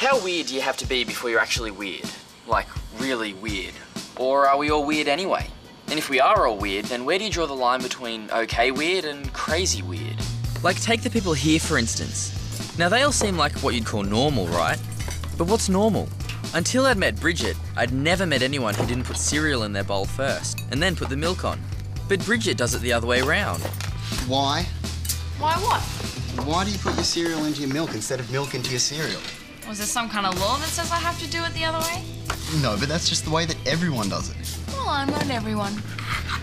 How weird do you have to be before you're actually weird? Like, really weird? Or are we all weird anyway? And if we are all weird, then where do you draw the line between okay weird and crazy weird? Like, take the people here, for instance. Now, they all seem like what you'd call normal, right? But what's normal? Until I'd met Bridget, I'd never met anyone who didn't put cereal in their bowl first, and then put the milk on. But Bridget does it the other way around. Why? Why what? Why do you put your cereal into your milk instead of milk into your cereal? Was there some kind of law that says I have to do it the other way? No, but that's just the way that everyone does it. Well, I'm not everyone.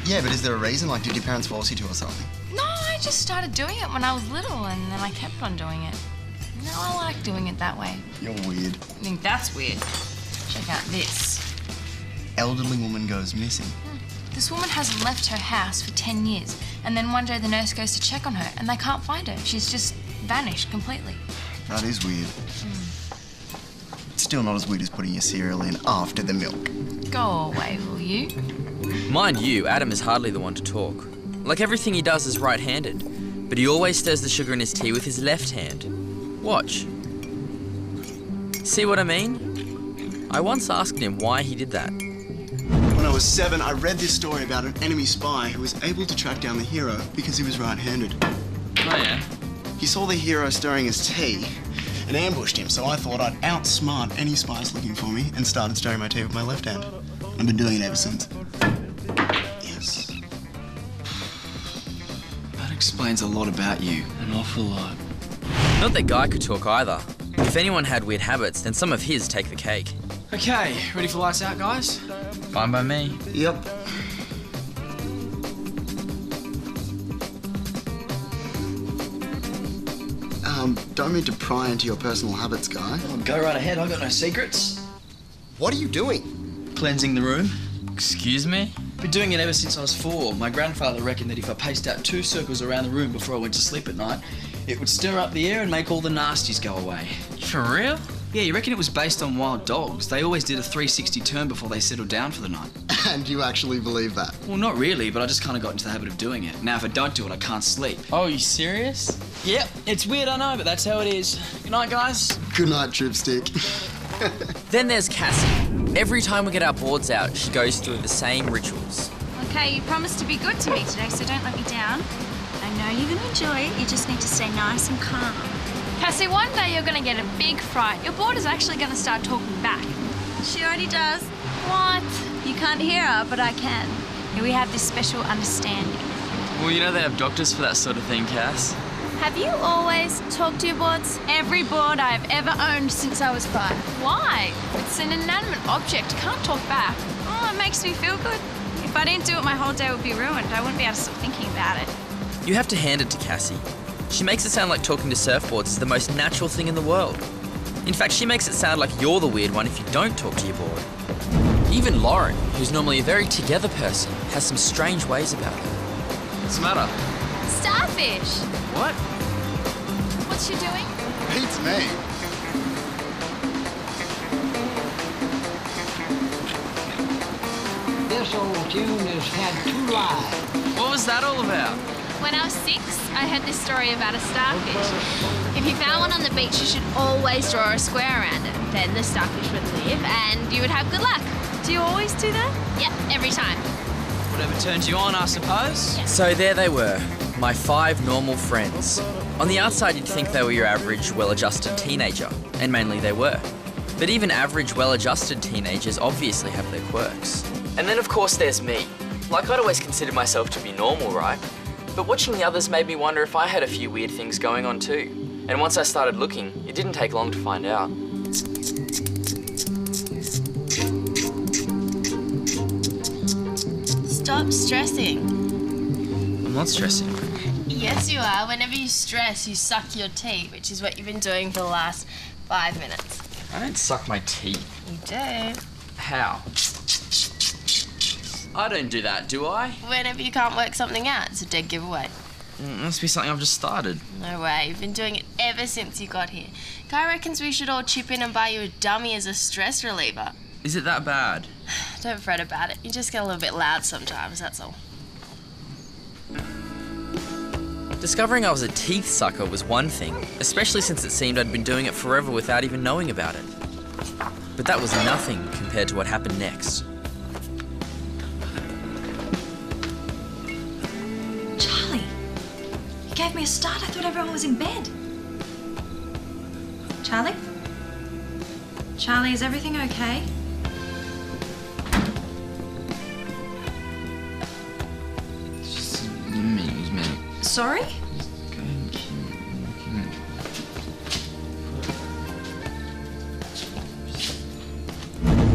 Yeah, but is there a reason? Like, did your parents force you to or something? No, I just started doing it when I was little and then I kept on doing it. No, I like doing it that way. You're weird. I think that's weird. Check out this. Elderly woman goes missing. This woman hasn't left her house for 10 years, and then one day the nurse goes to check on her and they can't find her. She's just vanished completely. That is weird. It's still not as weird as putting your cereal in after the milk. Go away, will you? Mind you, Adam is hardly the one to talk. Like, everything he does is right-handed, but he always stirs the sugar in his tea with his left hand. Watch. See what I mean? I once asked him why he did that. When I was 7, I read this story about an enemy spy who was able to track down the hero because he was right-handed. Oh, yeah? He saw the hero stirring his tea and ambushed him, so I thought I'd outsmart any spies looking for me and started stirring my tea with my left hand. I've been doing it ever since. Yes. That explains a lot about you. An awful lot. Not that Guy could talk either. If anyone had weird habits, then some of his take the cake. Okay, ready for lights out, guys? Fine by me. Yep. Don't mean to pry into your personal habits, Guy. Oh, go right ahead, I've got no secrets. What are you doing? Cleansing the room. Excuse me? Been doing it ever since I was 4. My grandfather reckoned that if I paced out 2 circles around the room before I went to sleep at night, it would stir up the air and make all the nasties go away. For real? Yeah, you reckon it was based on wild dogs? They always did a 360 turn before they settled down for the night. And you actually believe that? Well, not really, but I just kind of got into the habit of doing it. Now, if I don't do it, I can't sleep. Oh, you serious? Yep, it's weird, I know, but that's how it is. Good night, guys. Good night, Tripstick. Then there's Cassie. Every time we get our boards out, she goes through the same rituals. Okay, you promised to be good to me today, so don't let me down. I know you're going to enjoy it. You just need to stay nice and calm. Cassie, one day you're going to get a big fright. Your board is actually going to start talking back. She already does. What? You can't hear her, but I can. We have this special understanding. Well, you know they have doctors for that sort of thing, Cass. Have you always talked to your boards? Every board I've ever owned since I was 5. Why? It's an inanimate object. Can't talk back. Oh, it makes me feel good. If I didn't do it, my whole day would be ruined. I wouldn't be able to stop thinking about it. You have to hand it to Cassie. She makes it sound like talking to surfboards is the most natural thing in the world. In fact, she makes it sound like you're the weird one if you don't talk to your board. Even Lauren, who's normally a very together person, has some strange ways about her. What's the matter? Starfish. What? What's she doing? Beats me. This old tune has had 2 lives. What was that all about? When I was 6, I heard this story about a starfish. If you found one on the beach, you should always draw a square around it. Then the starfish would live and you would have good luck. Do you always do that? Yep, every time. Whatever turns you on, I suppose. So there they were, my 5 normal friends. On the outside, you'd think they were your average, well-adjusted teenager, and mainly they were. But even average, well-adjusted teenagers obviously have their quirks. And then, of course, there's me. Like, I'd always considered myself to be normal, right? But watching the others made me wonder if I had a few weird things going on too. And once I started looking, it didn't take long to find out. Stop stressing. I'm not stressing. Yes, you are. Whenever you stress, you suck your tea, which is what you've been doing for the last 5 minutes. I don't suck my teeth. You do. How? I don't do that, do I? Whenever you can't work something out, it's a dead giveaway. It must be something I've just started. No way. You've been doing it ever since you got here. Guy reckons we should all chip in and buy you a dummy as a stress reliever. Is it that bad? Don't fret about it. You just get a little bit loud sometimes, that's all. Discovering I was a teeth sucker was one thing, especially since it seemed I'd been doing it forever without even knowing about it. But that was nothing compared to what happened next. Charlie, you gave me a start. I thought everyone was in bed. Charlie? Charlie, is everything okay? Sorry?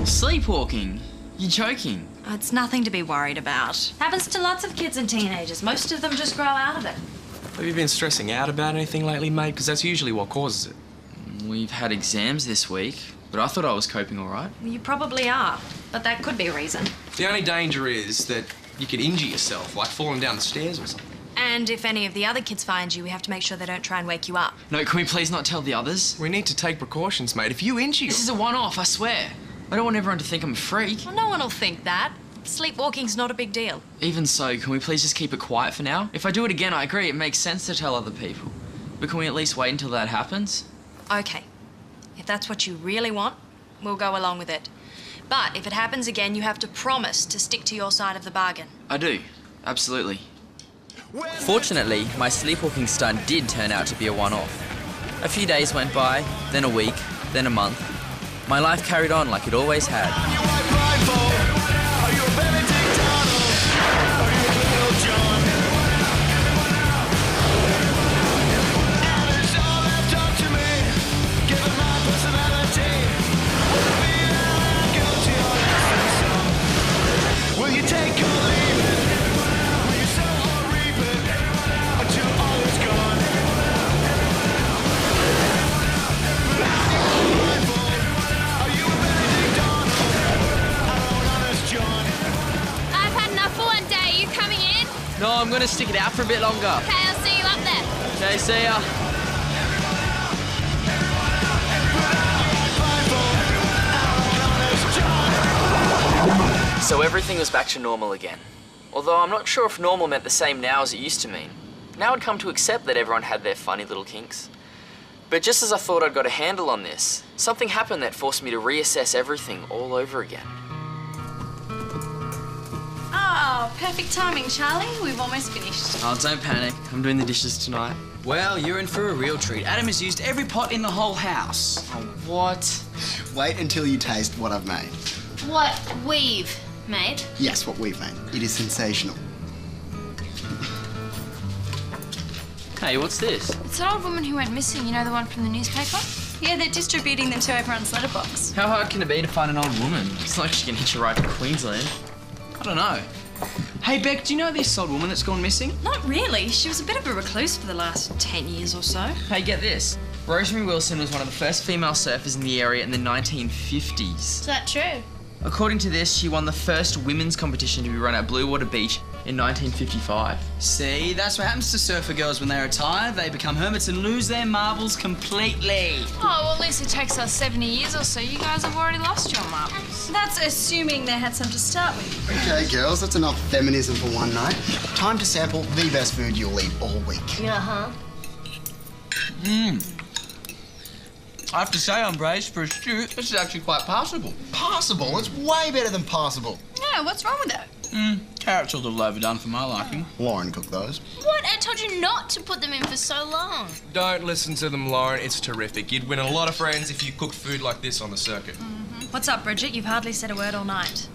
Sleepwalking? You're joking. It's nothing to be worried about. Happens to lots of kids and teenagers. Most of them just grow out of it. Have you been stressing out about anything lately, mate? Because that's usually what causes it. We've had exams this week, but I thought I was coping all right. You probably are, but that could be a reason. The only danger is that you could injure yourself, like falling down the stairs or something. And if any of the other kids find you, we have to make sure they don't try and wake you up. No, can we please not tell the others? We need to take precautions, mate. If you injure This is a one-off, I swear. I don't want everyone to think I'm a freak. Well, no one will think that. Sleepwalking's not a big deal. Even so, can we please just keep it quiet for now? If I do it again, I agree, it makes sense to tell other people. But can we at least wait until that happens? Okay. If that's what you really want, we'll go along with it. But if it happens again, you have to promise to stick to your side of the bargain. I do. Absolutely. Fortunately, my sleepwalking stunt did turn out to be a one-off. A few days went by, then a week, then a month. My life carried on like it always had. No, I'm gonna stick it out for a bit longer. Okay, I'll see you up there. Okay, see ya. So everything was back to normal again. Although I'm not sure if normal meant the same now as it used to mean. Now I'd come to accept that everyone had their funny little kinks. But just as I thought I'd got a handle on this, something happened that forced me to reassess everything all over again. Oh, perfect timing, Charlie. We've almost finished. Oh, don't panic. I'm doing the dishes tonight. Well, you're in for a real treat. Adam has used every pot in the whole house. Oh, what? Wait until you taste what I've made. What we've made? Yes, what we've made. It is sensational. Hey, what's this? It's an old woman who went missing, you know, the one from the newspaper? Yeah, they're distributing them to everyone's letterbox. How hard can it be to find an old woman? It's not like she can hitch a ride to Queensland. I don't know. Hey, Beck, do you know this old woman that's gone missing? Not really. She was a bit of a recluse for the last 10 years or so. Hey, get this. Rosemary Wilson was one of the first female surfers in the area in the 1950s. Is that true? According to this, she won the first women's competition to be run at Blue Water Beach in 1955. See, that's what happens to surfer girls when they retire. They become hermits and lose their marbles completely. Oh, well, at least it takes us 70 years or so. You guys have already lost your marbles. That's assuming they had some to start with. Okay, girls, that's enough feminism for one night. Time to sample the best food you'll eat all week. Uh-huh. I have to say, I'm braced for a stew. This is actually quite passable. Passable? It's way better than passable. Yeah, what's wrong with it? Carrots are a little overdone for my liking. Lauren cooked those. What? I told you not to put them in for so long. Don't listen to them, Lauren. It's terrific. You'd win a lot of friends if you cooked food like this on the circuit. What's up, Bridget? You've hardly said a word all night.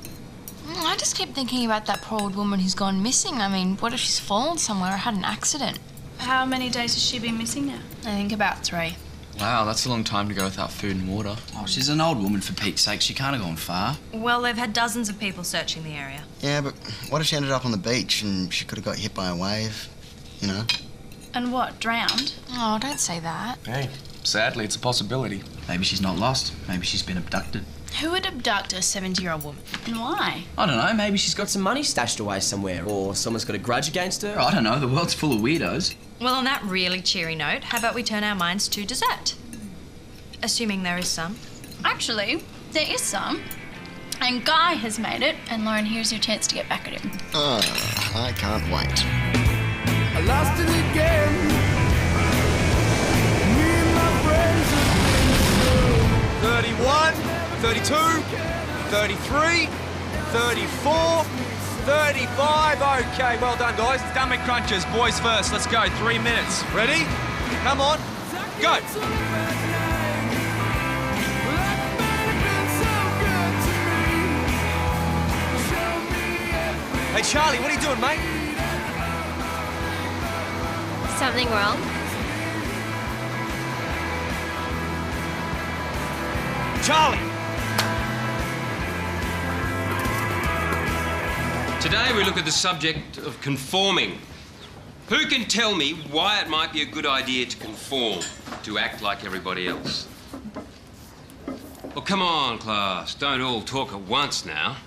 I just keep thinking about that poor old woman who's gone missing. I mean, what if she's fallen somewhere or had an accident? How many days has she been missing now? I think about 3. Wow, that's a long time to go without food and water. Oh, she's an old woman, for Pete's sake. She can't have gone far. Well, they've had dozens of people searching the area. Yeah, but what if she ended up on the beach and she could have got hit by a wave? You know? And what, drowned? Oh, don't say that. Hey, sadly, it's a possibility. Maybe she's not lost. Maybe she's been abducted. Who would abduct a 70-year-old woman? And why? I don't know. Maybe she's got Some money stashed away somewhere, or someone's got a grudge against her. I don't know. The world's full of weirdos. Well, on that really cheery note, how about we turn our minds to dessert? Assuming there is some. Actually, there is some. And Guy has made it. And Lauren, here's your chance to get back at him. I can't wait. I lost it again. Me and my friends have been 31, 32, 33, 34, 35. Okay, well done, guys. Stomach crunches. Boys first. Let's go. 3 minutes. Ready? Come on. Go. Hey, Charlie, what are you doing, mate? Something wrong? Charlie! Today we look at the subject of conforming. Who can tell me why it might be a good idea to conform, to act like everybody else? Well, come on, class. Don't all talk at once now.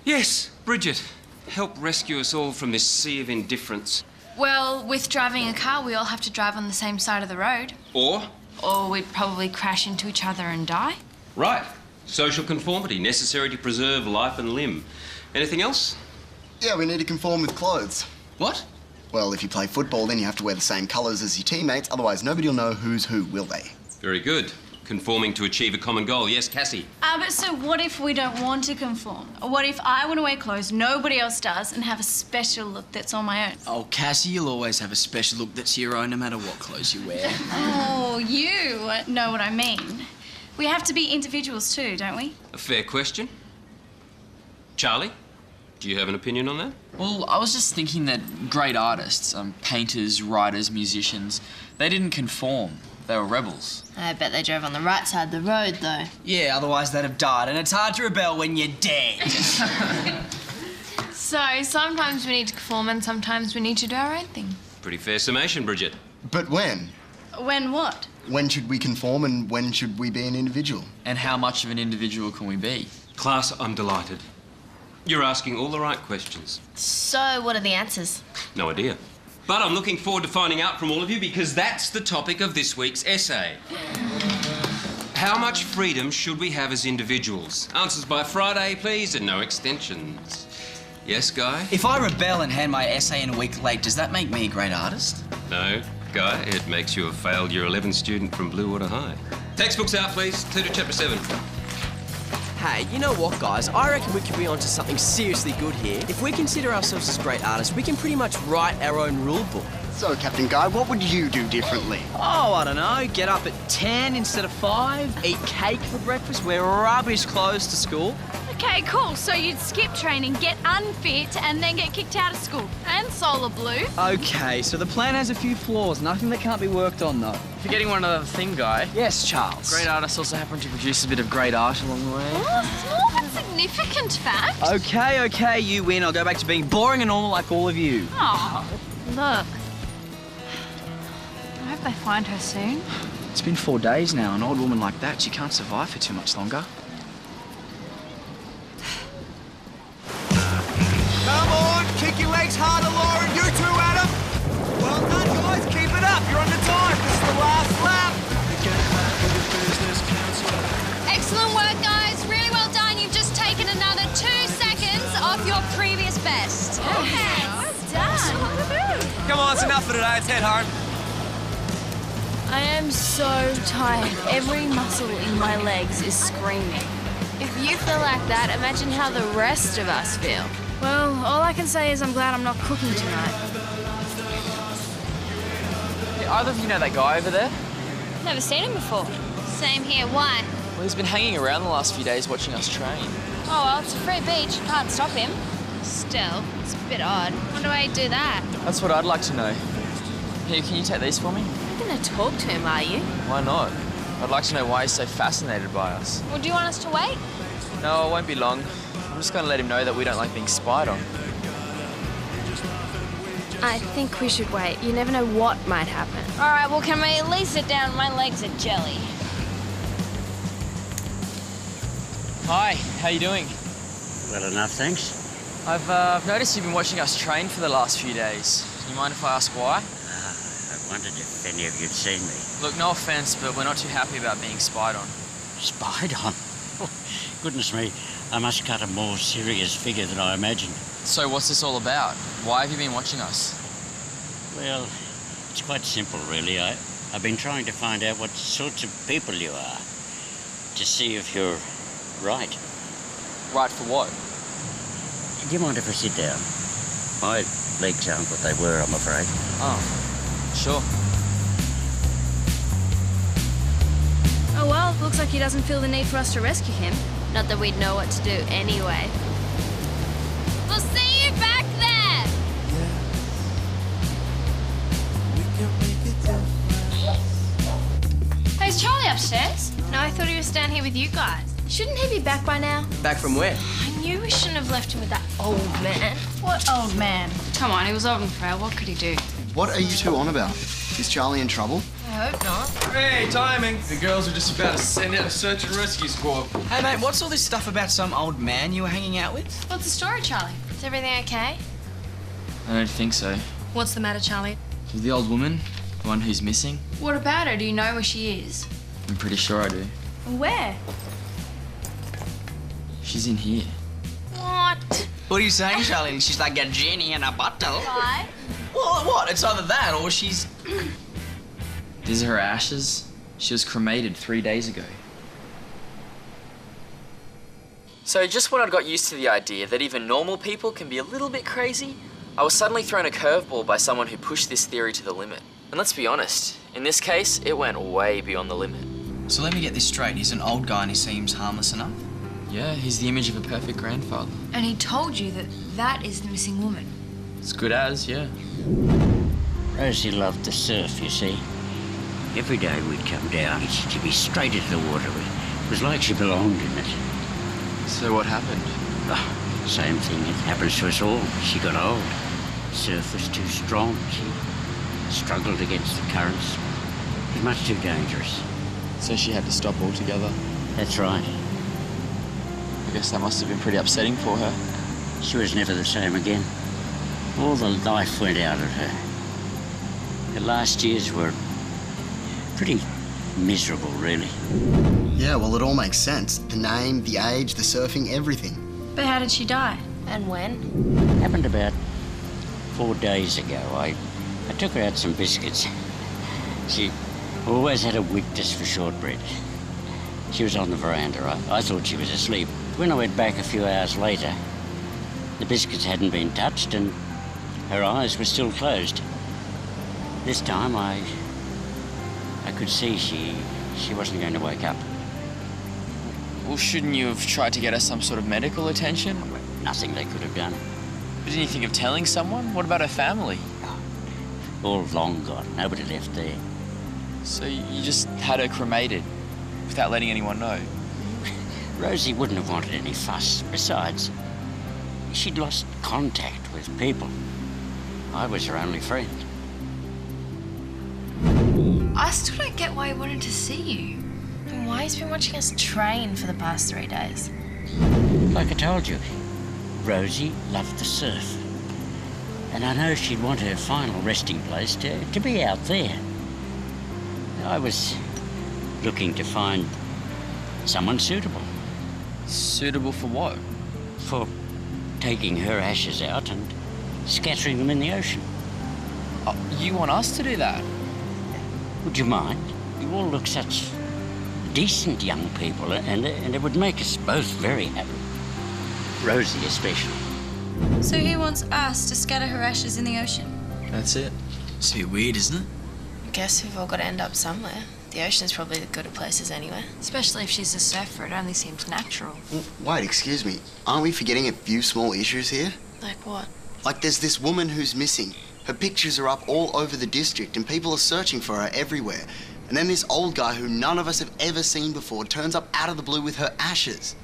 Yes, Bridget. Help rescue us all from this sea of indifference. Well, with driving a car, we all have to drive on the same side of the road. Or? Or we'd probably crash into each other and die. Right. Social conformity, necessary to preserve life and limb. Anything else? Yeah, we need to conform with clothes. What? Well, if you play football, then you have to wear the same colours as your teammates, otherwise nobody will know who's who, will they? Very good. Conforming to achieve a common goal. Yes, Cassie? But so what if we don't want to conform? Or what if I want to wear clothes nobody else does and have a special look that's all my own? Oh, Cassie, you'll always have a special look that's your own no matter what clothes you wear. Oh, you know what I mean. We have to be individuals too, don't we? A fair question. Charlie, do you have an opinion on that? Well, I was just thinking that great artists, painters, writers, musicians, they didn't conform. They were rebels. I bet they drove on the right side of the road, though. Yeah, otherwise they'd have died, and it's hard to rebel when you're dead. So sometimes we need to conform and sometimes we need to do our own thing. Pretty fair summation, Bridget. But when? When what? When should we conform and when should we be an individual? And how much of an individual can we be? Class, I'm delighted. You're asking all the right questions. So, what are the answers? No idea. But I'm looking forward to finding out from all of you because that's the topic of this week's essay. How much freedom should we have as individuals? Answers by Friday, please, and no extensions. Yes, Guy? If I rebel and hand my essay in a week late, does that make me a great artist? No, Guy, it makes you a failed Year 11 student from Bluewater High. Textbooks out, please. Turn to chapter 7. Hey, you know what, guys? I reckon we could be onto something seriously good here. If we consider ourselves as great artists, we can pretty much write our own rule book. So, Captain Guy, what would you do differently? Oh, I don't know. Get up at 10 instead of 5, eat cake for breakfast, wear rubbish clothes to school. Okay, cool. So you'd skip training, get unfit, and then get kicked out of school. And solar blue. Okay, so the plan has a few flaws. Nothing that can't be worked on, though. Forgetting one other thing, Guy. Yes, Charles. Great artists also happen to produce a bit of great art along the way. Oh, it's not a significant fact. Okay, you win. I'll go back to being boring and normal like all of you. Oh, look. I hope they find her soon. It's been 4 days now. An old woman like that, she can't survive for too much longer. Come on, kick your legs harder, Lauren. You too, Adam. Well done, guys. Keep it up. You're under time. This is the last lap. Excellent work, guys. Really well done. You've just taken another 2 seconds off your previous best. Okay, well done. Come on, it's enough for today. Let's head home. I am so tired. Every muscle in my legs is screaming. If you feel like that, imagine how the rest of us feel. Well, all I can say is I'm glad I'm not cooking tonight. Hey, either of you know that guy over there? Never seen him before. Same here. Why? Well, he's been hanging around the last few days watching us train. Oh, well, it's a free beach. You can't stop him. Still, it's a bit odd. Wonder why he'd do that. That's what I'd like to know. Here, can you take these for me? You're gonna talk to him, are you? Why not? I'd like to know why he's so fascinated by us. Well, do you want us to wait? No, it won't be long. I'm just going to let him know that we don't like being spied on. I think we should wait. You never know what might happen. All right, well, can we at least sit down? My legs are jelly. Hi, how you doing? Well enough, thanks. I've noticed you've been watching us train for the last few days. Do you mind if I ask why? I wondered if any of you'd seen me. Look, no offence, but we're not too happy about being spied on. Spied on? Goodness me, I must cut a more serious figure than I imagined. So what's this all about? Why have you been watching us? Well, it's quite simple, really. I've been trying to find out what sorts of people you are, to see if you're right. Right for what? Do you mind if I sit down? My legs aren't what they were, I'm afraid. Oh, sure. Oh well, looks like he doesn't feel the need for us to rescue him. Not that we'd know what to do anyway. We'll see you back there! Hey, is Charlie upstairs? No, I thought he was down here with you guys. Shouldn't he be back by now? Back from where? I knew we shouldn't have left him with that old man. What old man? Come on, he was old and frail. What could he do? What are you two on about? Is Charlie in trouble? I hope not. Hey, timing. The girls are just about to send out a search and rescue squad. Hey, mate, what's all this stuff about some old man you were hanging out with? What's the story, Charlie? Is everything okay? I don't think so. What's the matter, Charlie? With the old woman, the one who's missing, What about her? Do you know where she is? I'm pretty sure I do. Where? She's in here. What? What are you saying, Charlie? She's like a genie in a bottle. Why? Well, what? It's either that or she's... These are her ashes. She was cremated 3 days ago. So just when I'd got used to the idea that even normal people can be a little bit crazy, I was suddenly thrown a curveball by someone who pushed this theory to the limit. And let's be honest, in this case, it went way beyond the limit. So let me get this straight. He's an old guy and he seems harmless enough? Yeah, he's the image of a perfect grandfather. And he told you that that is the missing woman. As good as, yeah. Rosie loved the surf, you see. Every day we'd come down, she'd be straight into the water. It was like she belonged in it. So what happened? Oh, same thing that happens to us all. She got old. Surf was too strong. She struggled against the currents. It was much too dangerous. So she had to stop altogether? That's right. I guess that must have been pretty upsetting for her. She was never the same again. All the life went out of her. Her last years were pretty miserable, really. Yeah, well, it all makes sense. The name, the age, the surfing, everything. But how did she die? And when? Happened about 4 days ago. I took her out some biscuits. She always had a weakness for shortbread. She was on the veranda. I thought she was asleep. When I went back a few hours later, the biscuits hadn't been touched and her eyes were still closed. This time I could see she wasn't going to wake up. Well, shouldn't you have tried to get her some sort of medical attention? Nothing they could have done. But didn't you think of telling someone? What about her family? All long gone. Nobody left there. So you just had her cremated without letting anyone know? Rosie wouldn't have wanted any fuss. Besides, she'd lost contact with people. I was her only friend. I still don't get why he wanted to see you. And why he's been watching us train for the past 3 days. Like I told you, Rosie loved the surf. And I know she'd want her final resting place to be out there. I was looking to find someone suitable. Suitable for what? For taking her ashes out and scattering them in the ocean. Oh, you want us to do that? Would you mind? You all look such decent young people, and it would make us both very happy. Rosie especially. So he wants us to scatter her ashes in the ocean? That's it. It's a bit weird, isn't it? I guess we've all got to end up somewhere. The ocean's probably the good of places anyway. Especially if she's a surfer, it only seems natural. Wait, excuse me. Aren't we forgetting a few small issues here? Like what? Like there's this woman who's missing. Her pictures are up all over the district and people are searching for her everywhere. And then this old guy who none of us have ever seen before turns up out of the blue with her ashes.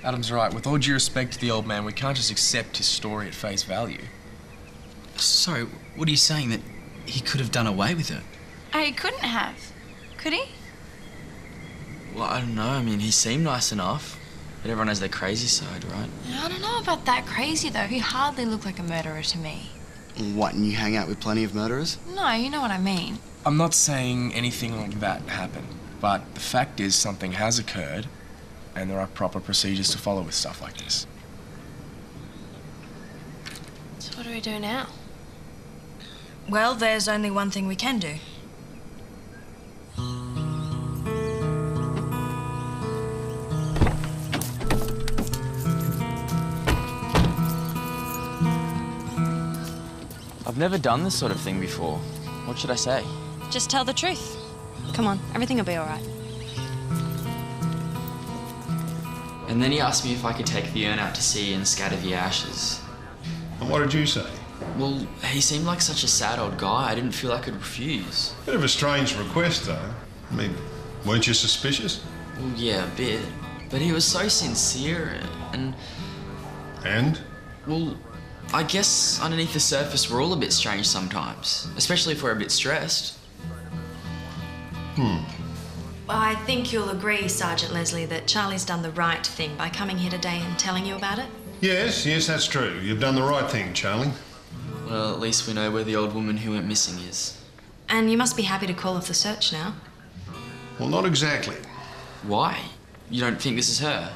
Adam's right. With all due respect to the old man, we can't just accept his story at face value. Sorry, what are you saying? That he could have done away with her? He couldn't have. Could he? Well, I don't know. I mean, he seemed nice enough. But everyone has their crazy side, right? I don't know about that crazy, though. He hardly looked like a murderer to me. What, and you hang out with plenty of murderers? No, you know what I mean. I'm not saying anything like that happened, but the fact is something has occurred, and there are proper procedures to follow with stuff like this. So what do we do now? Well, there's only one thing we can do. I've never done this sort of thing before. What should I say? Just tell the truth. Come on, everything will be all right. And then he asked me if I could take the urn out to sea and scatter the ashes. And what did you say? Well, he seemed like such a sad old guy, I didn't feel I could refuse. Bit of a strange request, though. I mean, weren't you suspicious? Well, yeah, a bit. But he was so sincere and... And? Well, I guess underneath the surface we're all a bit strange sometimes, especially if we're a bit stressed. I think you'll agree, Sergeant Leslie, that Charlie's done the right thing by coming here today and telling you about it. Yes, that's true. You've done the right thing, Charlie. Well, at least we know where the old woman who went missing is. And you must be happy to call off the search now. Well, not exactly. Why? You don't think this is her?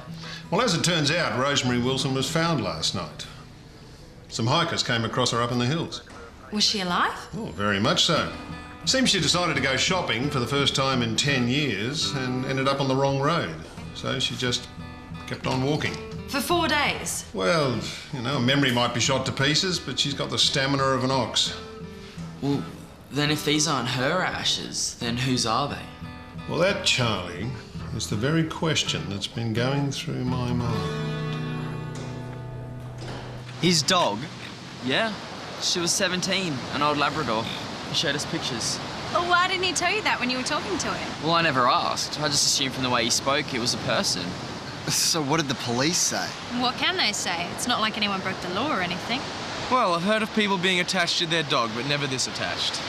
Well, as it turns out, Rosemary Wilson was found last night. Some hikers came across her up in the hills. Was she alive? Oh, very much so. Seems she decided to go shopping for the first time in 10 years and ended up on the wrong road. So she just kept on walking. For 4 days? Well, you know, memory might be shot to pieces, but she's got the stamina of an ox. Well, then if these aren't her ashes, then whose are they? Well, that, Charlie, is the very question that's been going through my mind. His dog? Yeah, she was 17, an old Labrador. He showed us pictures. Well, why didn't he tell you that when you were talking to him? Well, I never asked. I just assumed from the way he spoke it was a person. So what did the police say? What can they say? It's not like anyone broke the law or anything. Well, I've heard of people being attached to their dog, but never this attached.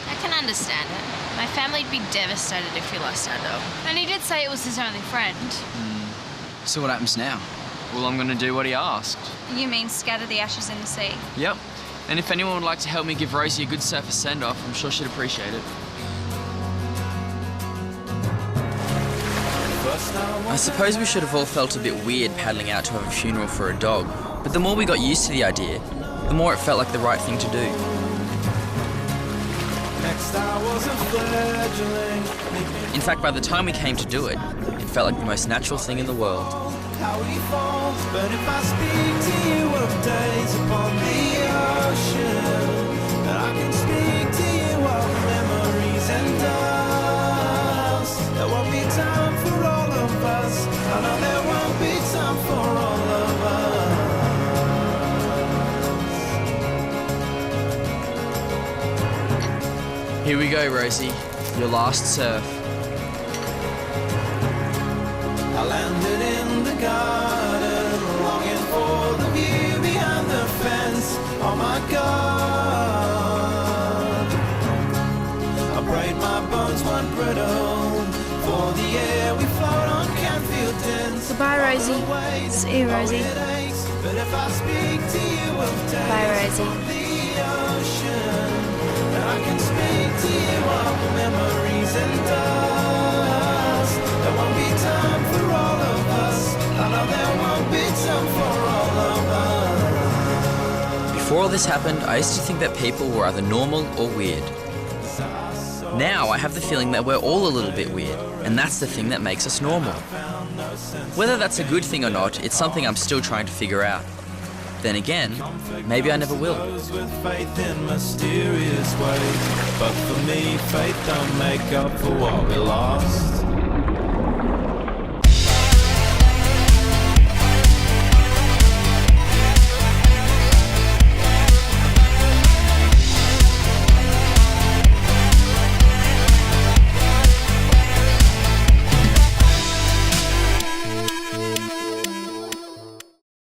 I can understand it. My family'd be devastated if we lost our dog. And he did say it was his only friend. So what happens now? Well, I'm going to do what he asked. You mean scatter the ashes in the sea? Yep. And if anyone would like to help me give Rosie a good surfer send-off, I'm sure she'd appreciate it. I suppose we should have all felt a bit weird paddling out to have a funeral for a dog, but the more we got used to the idea, the more it felt like the right thing to do. In fact, by the time we came to do it, it felt like the most natural thing in the world. How he falls, but if I speak to you of days upon the ocean, then I can speak to you of memories and dust. There won't be time for all of us. I know there won't be time for all of us. Here we go, Rosie. Your last surf. I landed in the garden, longing for the view behind the fence. Oh my God, I prayed my bones weren't brittle. For the air we float on can't feel dense. Goodbye, Rosie. See you, Rosie. But if I speak to you of days Bye, Rosie. on the ocean, then I can speak to you of memories and dust. There won't be time for all of us. I know there won't be time for all of us. Before all this happened, I used to think that people were either normal or weird. Now I have the feeling that we're all a little bit weird, and that's the thing that makes us normal. Whether that's a good thing or not, it's something I'm still trying to figure out. Then again, maybe I never will. With faith in mysterious ways, but for me, faith don't make up for what we lost.